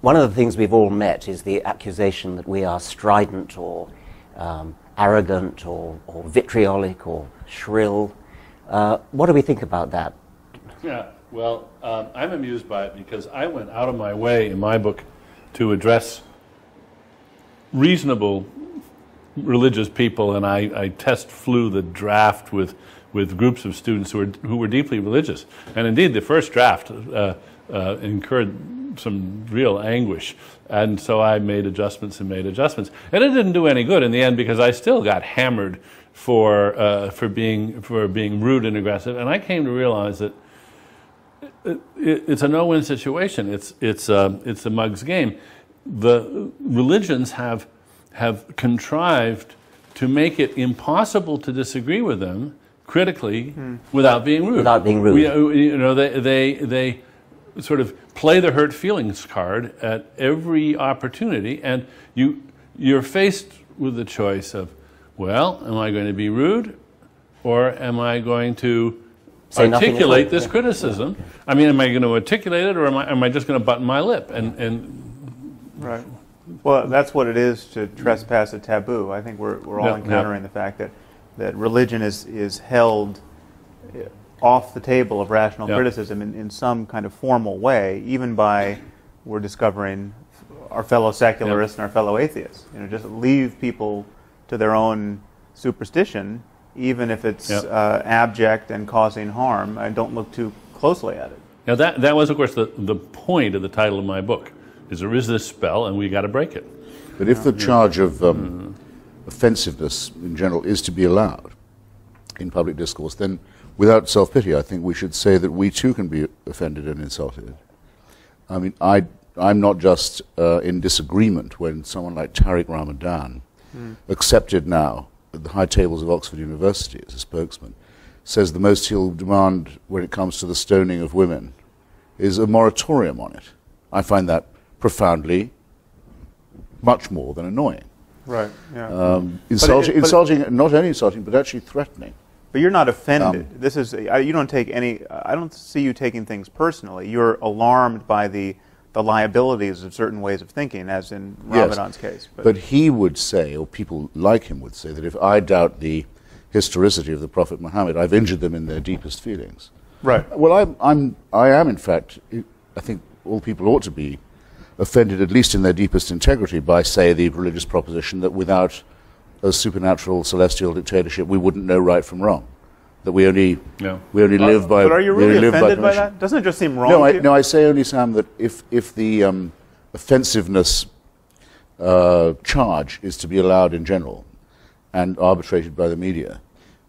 one of the things we've all met is the accusation that we are strident or arrogant or vitriolic or shrill. What do we think about that? Yeah, well, I'm amused by it because I went out of my way in my book to address reasonable religious people, and I flew the draft with groups of students who were deeply religious. And indeed, the first draft incurred some real anguish. And so I made adjustments and made adjustments. And it didn't do any good in the end because I still got hammered for being rude and aggressive. And I came to realize that it's a no-win situation. It's a mug's game. The religions have contrived to make it impossible to disagree with them critically without being rude. Without being rude. They sort of play the hurt feelings card at every opportunity, and you're faced with the choice of, well, am I going to be rude, or am I going to articulate this criticism? I mean, am I going to articulate it, or am I just going to button my lip? Right. Well, that's what it is to trespass a taboo. I think we're all encountering the fact that religion is held off the table of rational criticism in some kind of formal way, even by, we're discovering, our fellow secularists and our fellow atheists. Just leave people to their own superstition, even if it's abject and causing harm, and don't look too closely at it. Now that was, of course, the point of the title of my book, is there is this spell and we got to break it. But if the charge of offensiveness in general is to be allowed in public discourse, then without self-pity, I think we should say that we too can be offended and insulted. I mean, I'm not just in disagreement when someone like Tariq Ramadan, accepted now at the high tables of Oxford University as a spokesman, says the most he'll demand when it comes to the stoning of women is a moratorium on it. I find that profoundly much more than annoying. Right, yeah. Insulting, not only insulting, but actually threatening. But you're not offended. This is, you don't take any, I don't see you taking things personally. You're alarmed by the liabilities of certain ways of thinking, as in Ramadan's case. But he would say, or people like him would say, that if I doubt the historicity of the Prophet Muhammad, I've injured them in their deepest feelings. Right. Well, I am, in fact, I think all people ought to be offended, at least in their deepest integrity, by, say, the religious proposition that without a supernatural celestial dictatorship, we wouldn't know right from wrong. That we only live by. But are you really offended by that? Doesn't it just seem wrong? No, I say only, Sam, that if the offensiveness charge is to be allowed in general and arbitrated by the media,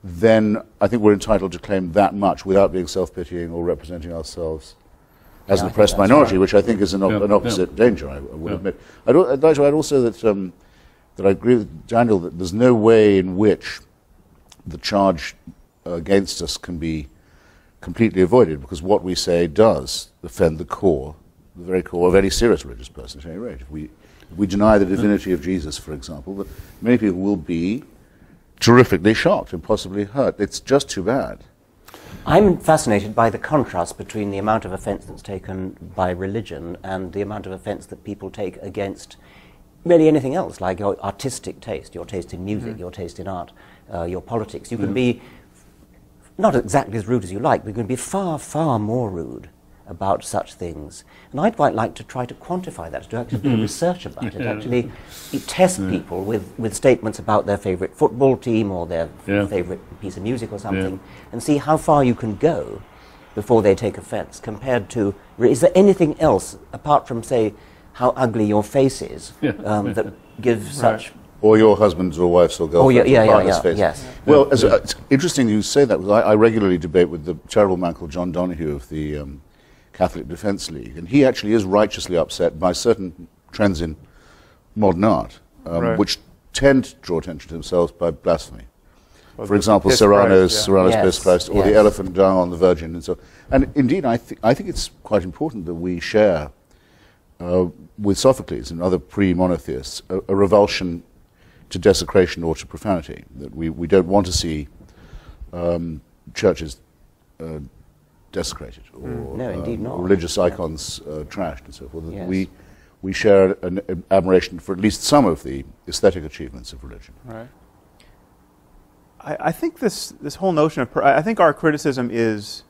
then I think we're entitled to claim that much without being self-pitying or representing ourselves as an oppressed minority, which I think is an opposite danger, I would admit. I'd like to add also that I agree with Daniel that there's no way in which the charge against us can be completely avoided, because what we say does offend the very core of any serious religious person at any rate. If we deny the divinity of Jesus, for example, that many people will be terrifically shocked and possibly hurt. It's just too bad. I'm fascinated by the contrast between the amount of offence that's taken by religion and the amount of offence that people take against really anything else, like your artistic taste, your taste in music, your taste in art, your politics. You can be not exactly as rude as you like, but you can be far, far more rude about such things. And I'd quite like to try to quantify that, to actually do research about it, actually test people with statements about their favourite football team or their favourite piece of music or something, and see how far you can go before they take offence, compared to, is there anything else, apart from, say, how ugly your face is, that gives such... Or your husband's or wife's or girlfriend's face. Yes. Well, it's interesting you say that, because I regularly debate with the charitable man called John Donoghue of the Catholic Defence League, and he actually is righteously upset by certain trends in modern art, which tend to draw attention to themselves by blasphemy. Well, for example, Serrano's Piss Christ, or the elephant dung on the Virgin, and so. And indeed, I think it's quite important that we share with Sophocles and other pre-monotheists a revulsion to desecration or to profanity. That we don't want to see churches desecrated or no, indeed not. religious icons trashed and so forth. We we share an admiration for at least some of the aesthetic achievements of religion. Right. I think this whole notion of I think our criticism is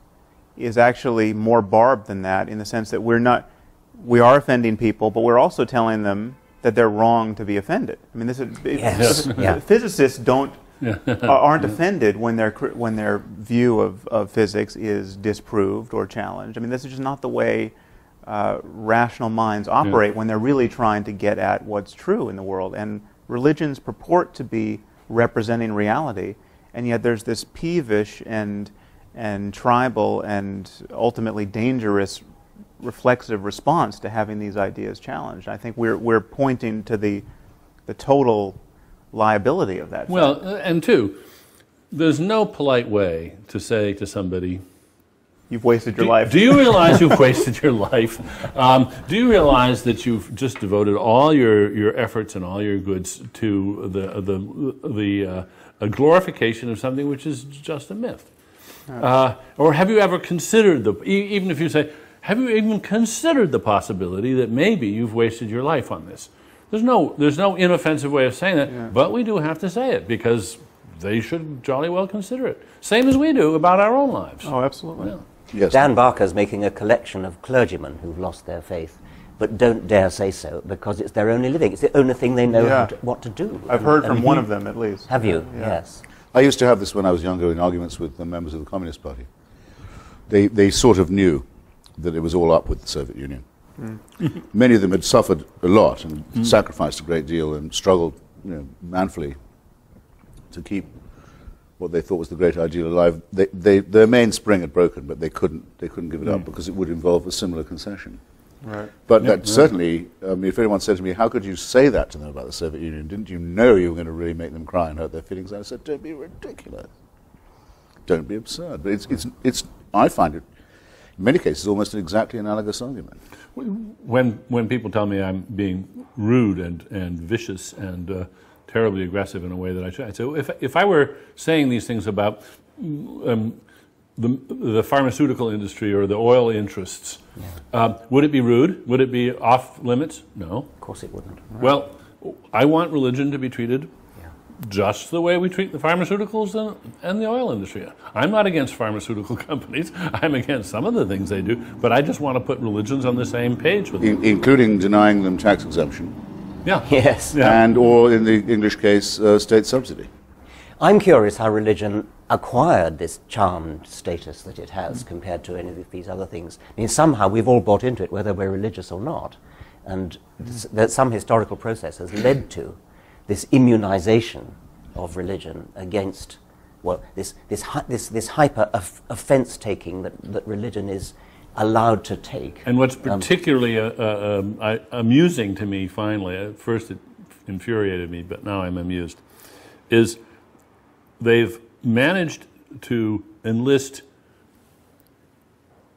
actually more barbed than that, in the sense that we are offending people, but we're also telling them that they're wrong to be offended. I mean, this is physicists aren't offended when their view of physics is disproved or challenged. I mean, this is just not the way rational minds operate when they're really trying to get at what's true in the world. And religions purport to be representing reality, and yet there's this peevish and tribal and ultimately dangerous reflexive response to having these ideas challenged. I think we're pointing to the total liability of that. Well, and two, there's no polite way to say to somebody, "You've wasted your life." Do you realize you've wasted your life? Do you realize that you've just devoted all your efforts and all your goods to a glorification of something which is just a myth? Or have you ever considered even if you say, have you even considered the possibility that maybe you've wasted your life on this? There's no inoffensive way of saying that, but we do have to say it because they should jolly well consider it. Same as we do about our own lives. Oh, absolutely. Yeah. Yes. Dan Barker's making a collection of clergymen who've lost their faith, but don't dare say so because it's their only living. It's the only thing they know what to do. I've heard from one of them at least. Have you? Yes. I used to have this when I was younger in arguments with the members of the Communist Party. They sort of knew that it was all up with the Soviet Union. Many of them had suffered a lot and sacrificed a great deal and struggled, manfully to keep what they thought was the great ideal alive. Their mainspring had broken, but they couldn't give it up because it would involve a similar concession. Right. But that certainly, if anyone said to me, "How could you say that to them about the Soviet Union? Didn't you know you were going to really make them cry and hurt their feelings?" I said, "Don't be ridiculous. Don't be absurd." But it's I find it, in many cases, almost an exactly analogous argument. When people tell me I'm being rude and vicious and terribly aggressive in a way that I should, I say, if I were saying these things about the pharmaceutical industry or the oil interests, would it be rude? Would it be off limits? No. Of course it wouldn't. Right. Well, I want religion to be treated just the way we treat the pharmaceuticals and the oil industry. I'm not against pharmaceutical companies. I'm against some of the things they do, but I just want to put religions on the same page with them. Including denying them tax exemption. Yeah. Yes. Yeah. And, or in the English case, state subsidy. I'm curious how religion acquired this charmed status that it has compared to any of these other things. I mean, somehow we've all bought into it, whether we're religious or not, and that some historical process has led to this immunization of religion against, well, this hyper offense taking that religion is allowed to take. And what's particularly amusing to me, finally, at first it infuriated me, but now I'm amused, is they've managed to enlist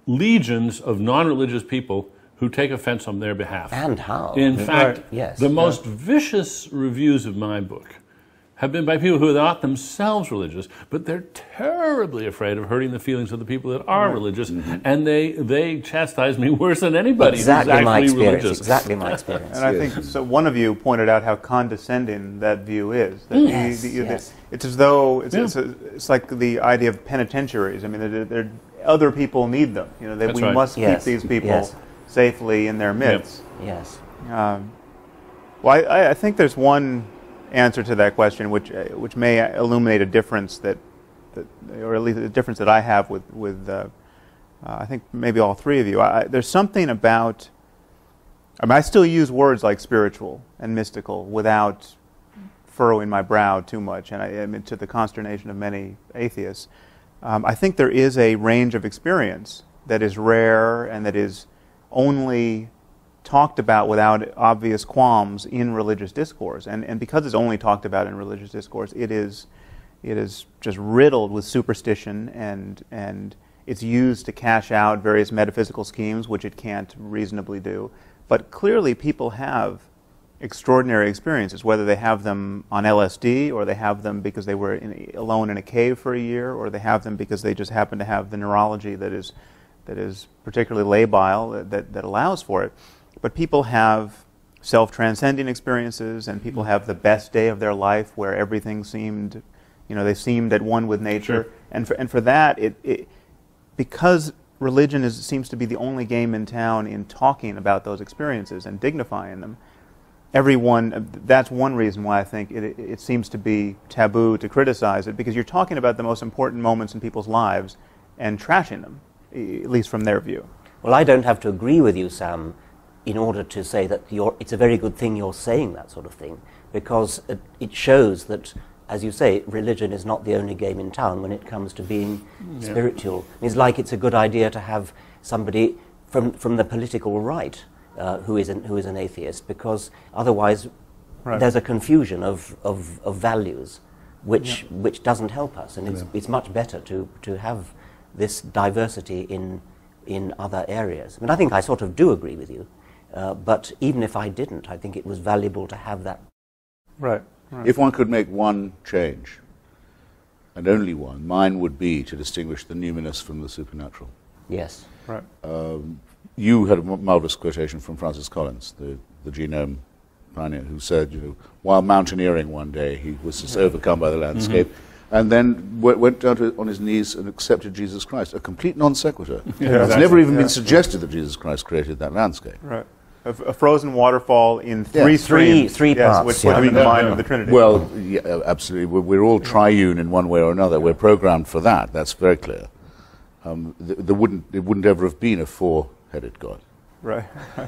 legions of non-religious people who take offense on their behalf. And how? In fact, yes. the most vicious reviews of my book have been by people who are not themselves religious, but they're terribly afraid of hurting the feelings of the people that are religious, and they chastise me worse than anybody Exactly who's my actually experience. religious. Exactly my experience. And I think so. One of you pointed out how condescending that view is. That Yes. It's as though it's like the idea of penitentiaries. I mean, other people need them. We right. must keep these people safely in their midst. Yes. Well, I think there's one answer to that question, which may illuminate a difference or at least a difference that I have with I think maybe all three of you. There's something about. I still use words like spiritual and mystical without furrowing my brow too much, and I mean, to the consternation of many atheists. I think there is a range of experience that is rare and that is only talked about without obvious qualms in religious discourse, and because it's only talked about in religious discourse, it is just riddled with superstition, and it's used to cash out various metaphysical schemes which it can't reasonably do. But clearly people have extraordinary experiences, whether they have them on LSD, or they have them because they were alone in a cave for a year, or they have them because they just happen to have the neurology that is particularly labile that allows for it. But people have self-transcending experiences, and people have the best day of their life where everything seemed, they seemed at one with nature. Sure. And for that, because religion seems to be the only game in town in talking about those experiences and dignifying them, that's one reason why I think it seems to be taboo to criticize it, because you're talking about the most important moments in people's lives and trashing them, at least from their view. Well, I don't have to agree with you, Sam, in order to say that it's a very good thing you're saying that sort of thing, because it shows that, as you say, religion is not the only game in town when it comes to being spiritual. It's like it's a good idea to have somebody from the political right who is an atheist, because otherwise there's a confusion of values which doesn't help us, and it's much better to have this diversity in other areas. I mean, I think I sort of do agree with you, but even if I didn't, I think it was valuable to have that. Right. If one could make one change, and only one, mine would be to distinguish the numinous from the supernatural. Yes. Right. You had a marvelous quotation from Francis Collins, the genome pioneer, who said, while mountaineering one day, he was just overcome by the landscape, and then went down on his knees and accepted Jesus Christ. A complete non sequitur. It's never even been suggested that Jesus Christ created that landscape. Right. A frozen waterfall in three streams. Three parts. Which would be the mind of the Trinity. Well, absolutely. We're all triune in one way or another. We're programmed for that. That's very clear. It wouldn't ever have been a four-headed God. Right.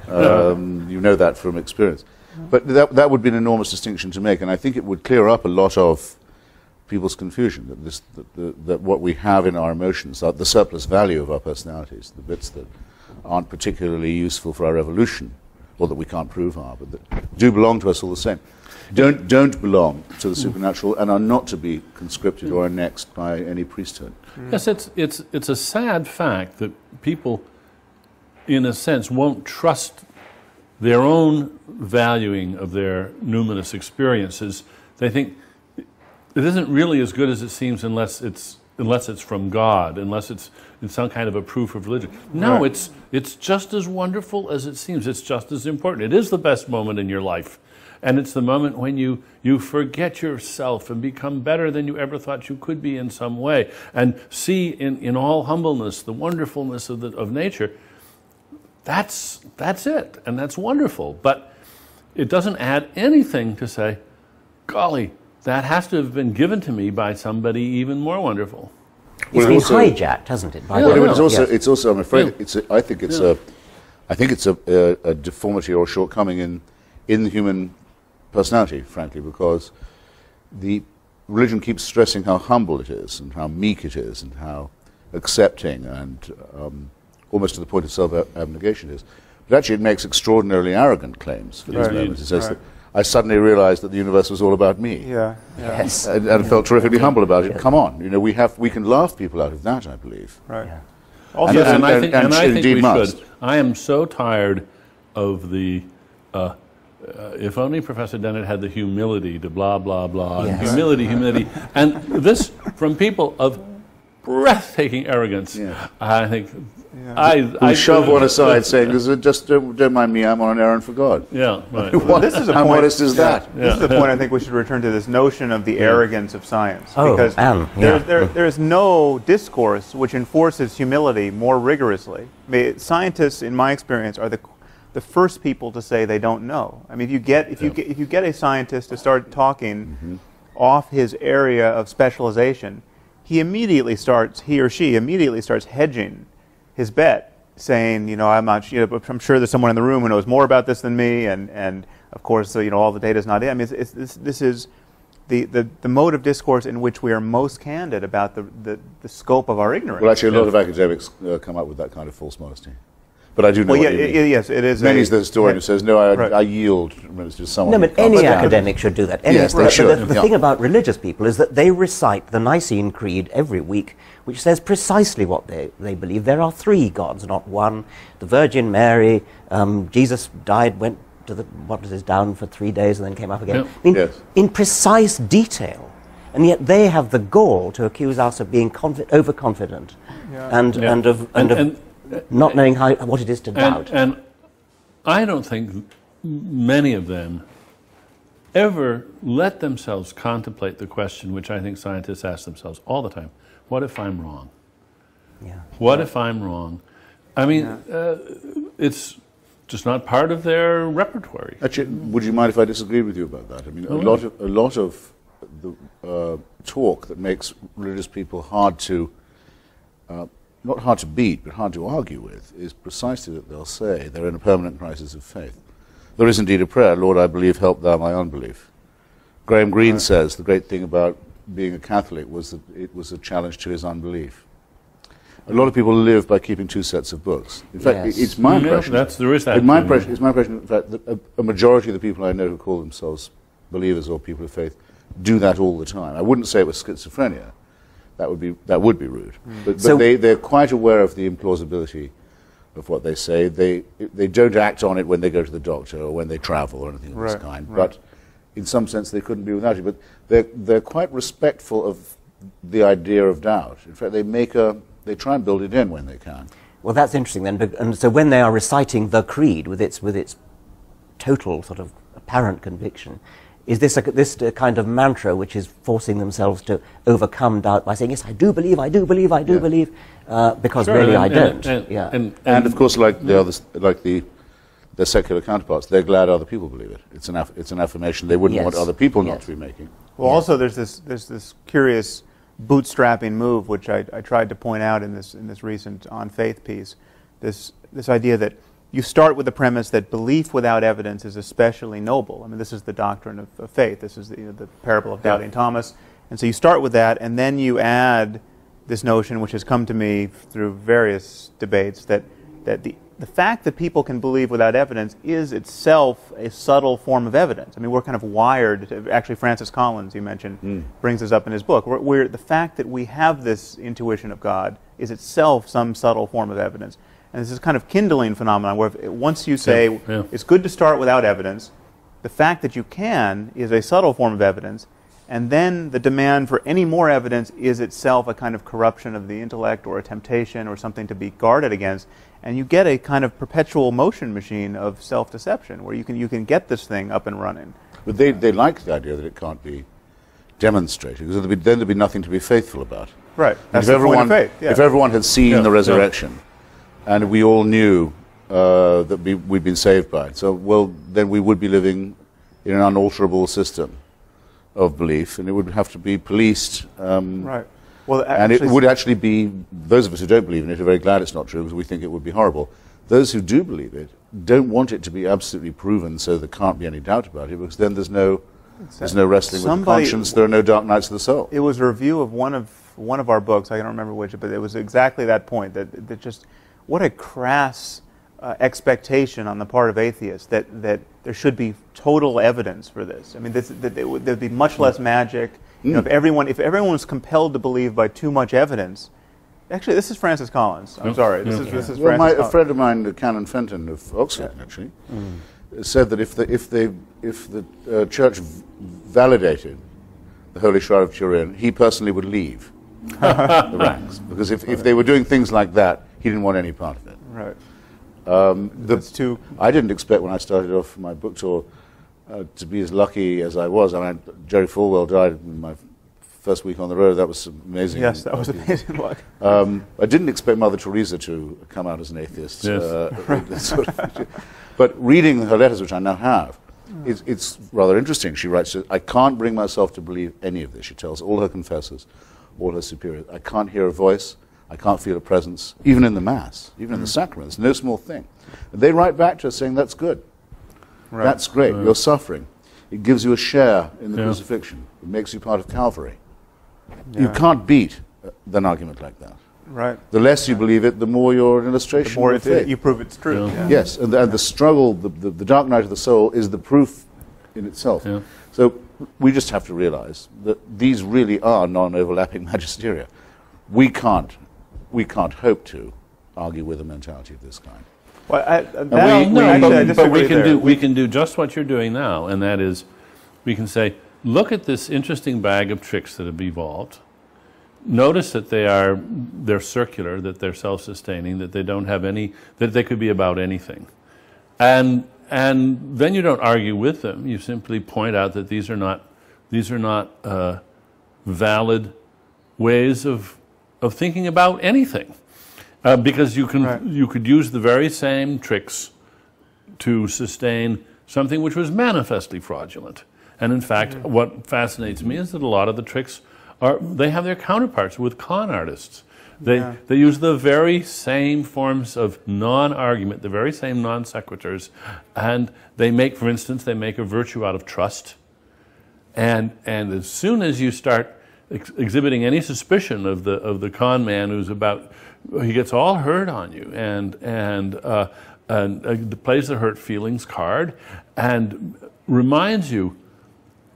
You know that from experience. But that would be an enormous distinction to make, and I think it would clear up a lot of people's confusion that what we have in our emotions, the surplus value of our personalities, the bits that aren't particularly useful for our evolution, or that we can't prove are, but that do belong to us all the same, don't belong to the supernatural and are not to be conscripted or annexed by any priesthood. Yes, it's a sad fact that people, in a sense, won't trust their own valuing of their numinous experiences. They think it isn't really as good as it seems unless it's from God, unless it's in some kind of a proof of religion. No, it's just as wonderful as it seems. It's just as important. It is the best moment in your life. And it's the moment when you forget yourself and become better than you ever thought you could be in some way, and see in all humbleness the wonderfulness of nature. That's it, and that's wonderful. But it doesn't add anything to say, golly, that has to have been given to me by somebody even more wonderful. It's been hijacked, hasn't it? It's also. I'm afraid. I think it's a deformity or a shortcoming in the human personality, frankly, because the religion keeps stressing how humble it is and how meek it is and how accepting and almost to the point of self-abnegation it is. But actually, it makes extraordinarily arrogant claims for these moments. It says that I suddenly realized that the universe was all about me. Yes. And felt terrifically humble about it. Come on, we can laugh people out of that, I believe. Right. Yeah. Also, and I think we must. should. I am so tired of the. If only Professor Dennett had the humility to blah blah blah. Yes. Humility, and this from people of breathtaking arrogance. Yeah. I think. We shove one aside, saying, "Just don't mind me. I'm on an errand for God." Yeah, right. This is a How point, modest is that? This is the point I think we should return to, this notion of the arrogance of science. Oh, because yeah. there is no discourse which enforces humility more rigorously. I mean, scientists, in my experience, are the first people to say they don't know. I mean, if you get a scientist to start talking off his area of specialization, he or she immediately starts hedging his bet, saying, I'm sure there's someone in the room who knows more about this than me, and of course, all the data is not in. I mean, this is the mode of discourse in which we are most candid about the scope of our ignorance. Well, actually, a lot of academics come up with that kind of false modesty. But I do know what you mean. Yes, it is. Many's the historian who says, no, I yield. It's just someone. No, but any academic should do that. Yes, they should. The thing about religious people is that they recite the Nicene Creed every week, which says precisely what they believe. There are three gods, not one. The Virgin Mary, Jesus died, went to down for 3 days and then came up again. Yep. In precise detail. And yet they have the gall to accuse us of being overconfident and of not knowing what it is to doubt. And I don't think many of them ever let themselves contemplate the question which I think scientists ask themselves all the time: what if I'm wrong? Yeah. What if I'm wrong? I mean, it's just not part of their repertoire. Actually, would you mind if I disagreed with you about that? I mean, a lot of the talk that makes religious people hard to, not hard to beat, but hard to argue with, is precisely that they'll say they're in a permanent crisis of faith. There is indeed a prayer, Lord, I believe, help thou my unbelief. Graham Greene says the great thing about being a Catholic was that it was a challenge to his unbelief. A lot of people live by keeping two sets of books. In fact, it's my impression. There is that. It's my impression, in fact, that a majority of the people I know who call themselves believers or people of faith do that all the time. I wouldn't say it was schizophrenia. That would be rude. But they're quite aware of the implausibility of what they say. They don't act on it when they go to the doctor or when they travel or anything of this kind. But in some sense, they couldn't be without it. But they're quite respectful of the idea of doubt. In fact, they try and build it in when they can. Well, that's interesting then. And so when they are reciting the creed with its total sort of apparent conviction, is this a kind of mantra which is forcing themselves to overcome doubt by saying, yes, I do believe, I do believe, I do believe, because really I don't. And of course, like the others, like their secular counterparts, they're glad other people believe it. It's an affirmation they wouldn't want other people not to be making. Well, also there's this curious bootstrapping move, which I tried to point out in this recent On Faith piece. This idea that you start with the premise that belief without evidence is especially noble. I mean, this is the doctrine of faith. This is the parable of doubting Thomas. And so you start with that, and then you add this notion, which has come to me through various debates, that the fact that people can believe without evidence is itself a subtle form of evidence. I mean, we're kind of wired to, actually Francis Collins, you mentioned, brings this up in his book, where the fact that we have this intuition of God is itself some subtle form of evidence. And this is kind of kindling phenomenon where once you say it's good to start without evidence, the fact that you can is a subtle form of evidence, and then the demand for any more evidence is itself a kind of corruption of the intellect or a temptation or something to be guarded against, and you get a kind of perpetual motion machine of self-deception where you can get this thing up and running. But they like the idea that it can't be demonstrated, because then there'd be nothing to be faithful about. Right. That's the point of faith. If everyone had seen the resurrection, and we all knew that we'd been saved by it, then we would be living in an unalterable system of belief, and it would have to be policed. Right. Well, and it would actually be, those of us who don't believe in it are very glad it's not true, because we think it would be horrible. Those who do believe it don't want it to be absolutely proven so there can't be any doubt about it, because then there's no wrestling with the conscience, there are no dark nights of the soul. It was a review of one of our books, I don't remember which, but it was exactly that point, that just, what a crass expectation on the part of atheists that there should be total evidence for this. I mean, there'd be much less magic. You know, if everyone was compelled to believe by too much evidence. Actually, this is Francis Collins. I'm sorry. This is well, Francis a friend of mine, Canon Fenton of Oxford, actually, said that if the church validated the Holy Shroud of Turin, he personally would leave the ranks, because if they were doing things like that, he didn't want any part of it. Right. I didn't expect when I started off my book tour to be as lucky as I was. I mean, Jerry Falwell died in my first week on the road. That was amazing. Yes, that was amazing luck. I didn't expect Mother Teresa to come out as an atheist. Yes. But reading her letters, which I now have, it's rather interesting. She writes, I can't bring myself to believe any of this. She tells all her confessors, all her superiors, I can't hear a voice, I can't feel a presence, even in the Mass, even in the sacraments, no small thing. And they write back to her saying, that's good. Right. That's great. You're suffering. It gives you a share in the crucifixion. It makes you part of Calvary. You can't beat an argument like that. Right. The less you believe it, the more you're an illustration. The more of faith. you prove it's true. Yeah. Yes, and the struggle, the dark night of the soul, is the proof in itself. Yeah. So we just have to realize that these really are non-overlapping magisteria. We can't hope to argue with a mentality of this kind. Well, we can do just what you're doing now, and that is, we can say, look at this interesting bag of tricks that have evolved. Notice that they're circular, that they're self-sustaining, that they don't have any, that they could be about anything, and and then you don't argue with them. You simply point out that these are not valid ways of thinking about anything, because you could use the very same tricks to sustain something which was manifestly fraudulent. And in fact, what fascinates me is that a lot of the tricks they have their counterparts with con artists. They use the very same forms of non-argument, the very same non sequiturs, and they make, for instance, they make a virtue out of trust. And as soon as you start exhibiting any suspicion of the con man he gets all hurt on you and plays the hurt feelings card and reminds you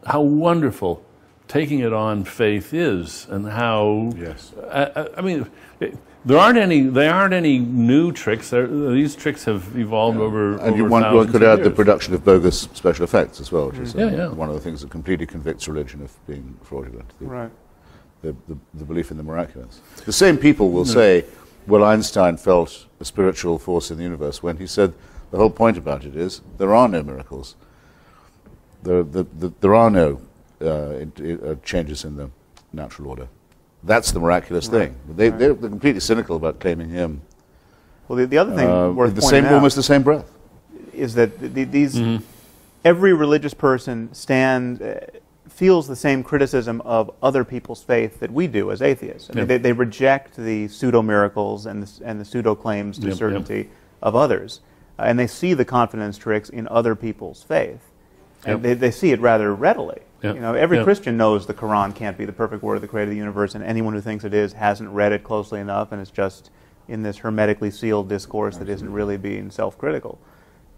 how wonderful taking it on faith is, and how I mean, there aren't any new tricks. These tricks have evolved over. And one could add the production of bogus special effects as well, which is one of the things that completely convicts religion of being fraudulent. The belief in the miraculous. The same people will say, well, Einstein felt a spiritual force in the universe, when he said the whole point about it is there are no miracles. There are no changes in the natural order. That's the miraculous thing. They're completely cynical about claiming him. Well, the other thing worth the pointing same, out almost the same breath, is that every religious person feels the same criticism of other people's faith that we do as atheists. I mean, they reject the pseudo-miracles and the pseudo-claims to certainty of others. And they see the confidence tricks in other people's faith. And they see it rather readily. You know, every Christian knows the Quran can't be the perfect word of the creator of the universe, and anyone who thinks it is hasn't read it closely enough, and it's just in this hermetically sealed discourse that isn't really being self-critical.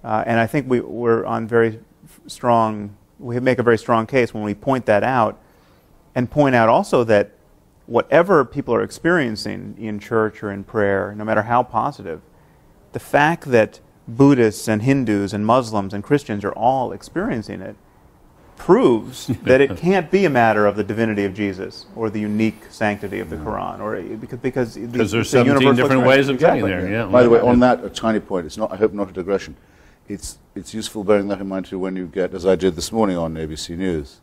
And I think we're on very strong, we make a very strong case when we point that out, and point out also that whatever people are experiencing in church or in prayer, no matter how positive, the fact that Buddhists and Hindus and Muslims and Christians are all experiencing it proves that it can't be a matter of the divinity of Jesus or the unique sanctity of the Quran, or because there's 17 different ways of getting there. Yeah. By the way, on that, a tiny point. It's not. I hope not a digression. It's useful bearing that in mind too when you get, as I did this morning on ABC News,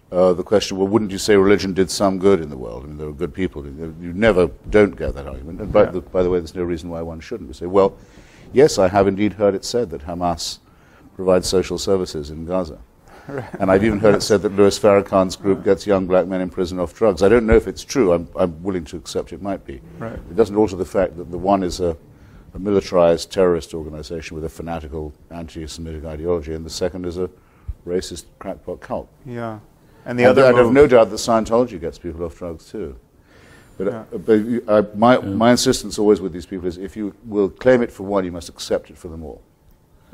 the question. Well, wouldn't you say religion did some good in the world? I mean, there were good people. You never don't get that argument. And by the way, there's no reason why one shouldn't. We say, well, yes, I have indeed heard it said that Hamas provides social services in Gaza. And I've even heard it said that Louis Farrakhan's group gets young black men in prison off drugs. I don't know if it's true. I'm willing to accept it might be. It doesn't alter the fact that the one is a militarized terrorist organization with a fanatical anti-Semitic ideology, and the second is a racist crackpot cult. Yeah. And the other, I have no doubt that Scientology gets people off drugs too. But my insistence always with these people is, if you will claim it for one, you must accept it for them all.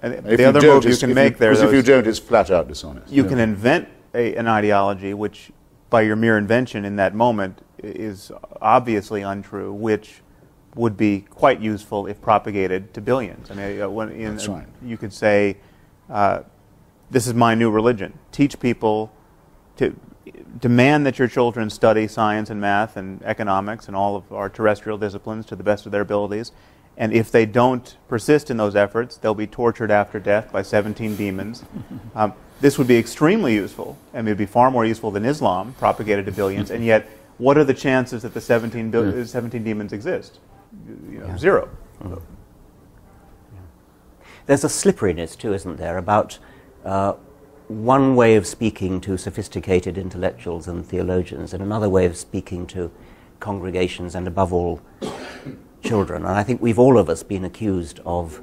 And the other move you can make there, because if you don't, it's flat out dishonest. You can invent an ideology which, by your mere invention in that moment, is obviously untrue, which would be quite useful if propagated to billions. I mean, That's right. You could say, this is my new religion. Teach people to demand that your children study science and math and economics and all of our terrestrial disciplines to the best of their abilities. And if they don't persist in those efforts, they'll be tortured after death by 17 demons. This would be extremely useful, and it would be far more useful than Islam, propagated to billions. And yet, what are the chances that the 17 demons exist? Zero. There's a slipperiness too, isn't there, about one way of speaking to sophisticated intellectuals and theologians, and another way of speaking to congregations, and above all, children. And I think we've all of us been accused of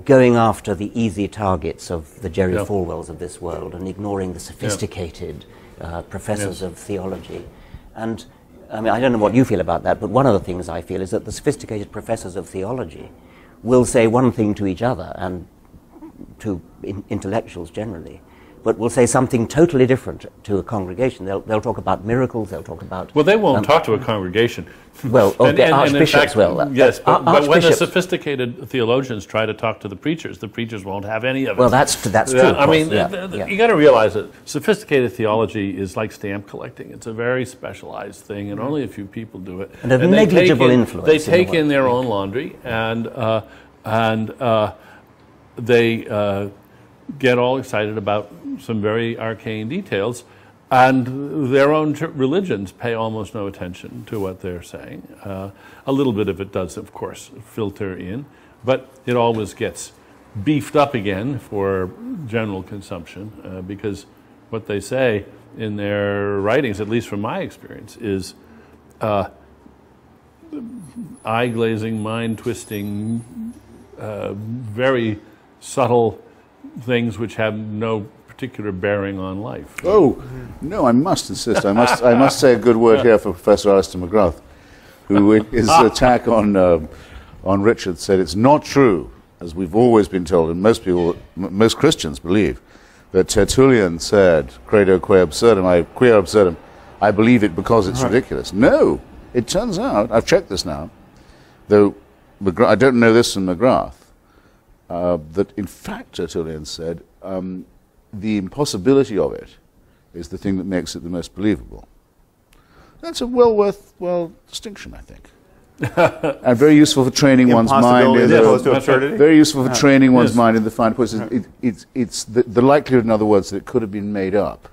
going after the easy targets of the Jerry Falwells of this world and ignoring the sophisticated professors of theology. And I mean, I don't know what you feel about that, but one of the things I feel is that the sophisticated professors of theology will say one thing to each other and to intellectuals generally, but will say something totally different to a congregation. They'll talk about miracles, they'll talk about... Well, they won't talk to a congregation. Well, the archbishops will. Yes, but when the sophisticated theologians try to talk to the preachers won't have any of it. Well, that's true. I mean, you got to realize that sophisticated theology is like stamp collecting. It's a very specialized thing, and only a few people do it. And of negligible influence. They take in their own laundry, and they get all excited about some very arcane details, and their own religions pay almost no attention to what they're saying. A little bit of it does, of course, filter in, but it always gets beefed up again for general consumption, because what they say in their writings, at least from my experience, is eye-glazing, mind-twisting, very subtle things which have no particular bearing on life. Oh, no, I must insist. I must say a good word here for Professor Alistair McGrath, who in his attack on Richard said it's not true, as we've always been told, and most Christians believe, that Tertullian said, credo quia absurdum, I believe it because it's ridiculous. No, it turns out, I've checked this now, though I don't know this from McGrath, that in fact Tertullian said the impossibility of it is the thing that makes it the most believable. That's a well-worthwhile distinction, I think. And very useful for training one's mind. As opposed to absurdity? Very useful for training one's mind in the fine points. It's the likelihood, in other words, that it could have been made up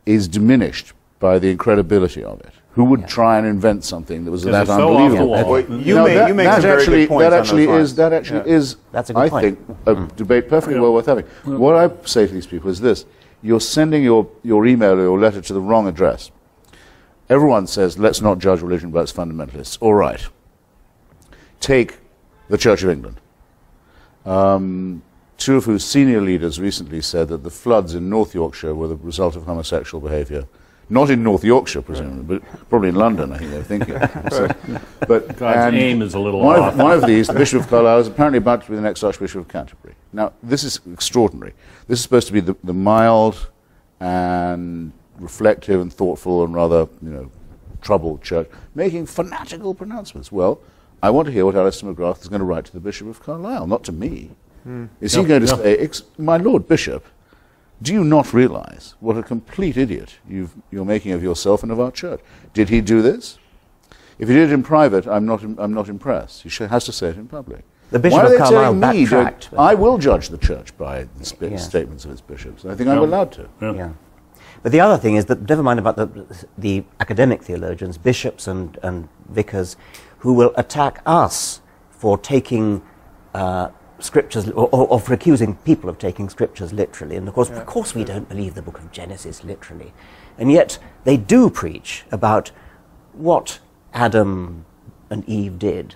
is diminished by the incredibility of it. Who would try and invent something that was that unbelievable? You make some very good points that actually is, I think, a debate perfectly well worth having. What I say to these people is this: you're sending your email or your letter to the wrong address. Everyone says, let's not judge religion by its fundamentalists. All right. Take the Church of England. Two of whose senior leaders recently said that the floods in North Yorkshire were the result of homosexual behaviour. Not in North Yorkshire, presumably, but probably in London, I think they were thinking. But God's aim is a little off. One of these, the Bishop of Carlisle, is apparently about to be the next Archbishop of Canterbury. Now, this is extraordinary. This is supposed to be the mild and reflective and thoughtful and rather, troubled church, making fanatical pronouncements. Well, I want to hear what Alistair McGrath is going to write to the Bishop of Carlisle, not to me. Is he going to say, my Lord Bishop, do you not realize what a complete idiot you're making of yourself and of our church? Did he do this? If he did it in private, I'm not impressed. He has to say it in public. The Bishop of Carlisle backtracked. I will judge the church by the statements of its bishops. I think I'm allowed to. Yeah. But the other thing is that, never mind about the academic theologians, bishops and vicars, who will attack us for taking scriptures, or for accusing people of taking scriptures literally. And of course we don't believe the book of Genesis literally. And yet they do preach about what Adam and Eve did,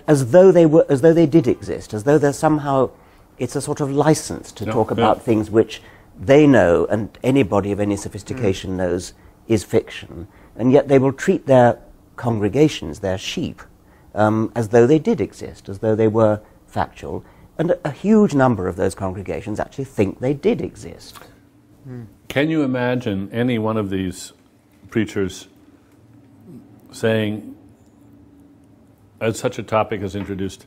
as though they did exist, as though they're somehow, it's a sort of license to talk about things which they know, and anybody of any sophistication knows, is fiction. And yet they will treat their congregations, their sheep, as though they did exist, as though they were factual. And a huge number of those congregations actually think they did exist. Can you imagine any one of these preachers saying, as such a topic is introduced,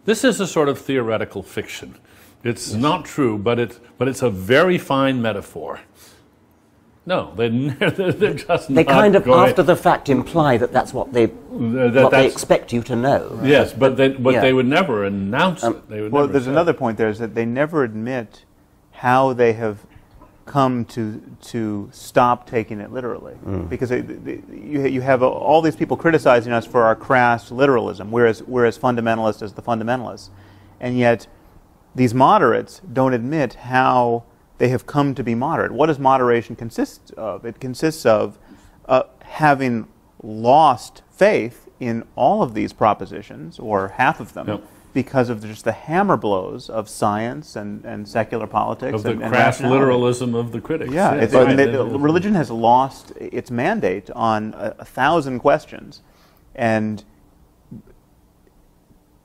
this is a sort of theoretical fiction. It's not true, but it's a very fine metaphor. No, they're just They kind of, after the fact, imply that that's what they expect you to know. Yes, but they would never announce it. There's another point there, is that they never admit how they have come to stop taking it literally. Because you have all these people criticizing us for our crass literalism. We're as fundamentalist as the fundamentalists. And yet these moderates don't admit how they have come to be moderate. What does moderation consist of? It consists of having lost faith in all of these propositions, or half of them, because of just the hammer blows of science and secular politics. Of the crass literalism of the critics. Yeah, religion has lost its mandate on 1,000 questions. And